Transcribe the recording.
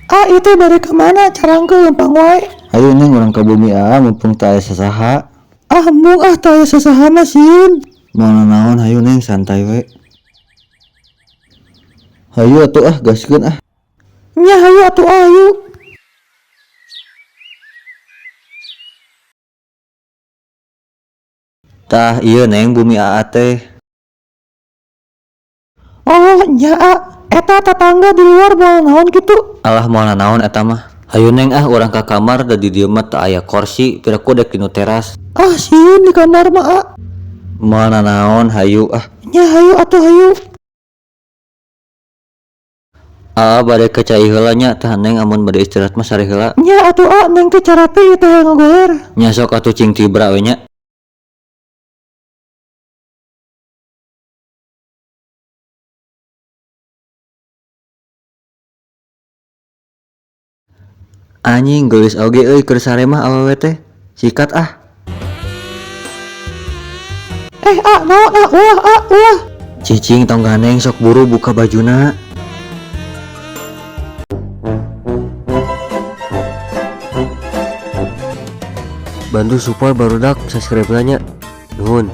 Ah itu dari kemana carangku gampang wae. Ayo neng orang ke bumi mumpung tak aya sasaha. Ah embung ah teu aya sasaha mah sieun. Mau naon hayu neng santai we. Hayu atuh gaskeun ah. Nya hayu atuh ayu. Tah iya neng bumi teh. Oh nya eta tetangga di luar mau naon gitu. Alah mau naon eta mah. Hayu neng urang ka kamar da di dieu mah teu aya kursi, piraku dek dinu teras. Ah sieun di kamar mah Mau naon hayu Nya hayu atuh hayu. bade ke cai heula nya tah neng amun bade istirahat mah sare heula. Nya atuh neng teh carape ieu teh ngagoler. Nya sok atuh cing tibra we nya. Anjing geulis oge euy keur sare mah awewe teh. Sikat Naon ulah. Cicing tong ganeng sok buru buka bajuna. Bantu support barudak subscribe nya. Nuhun.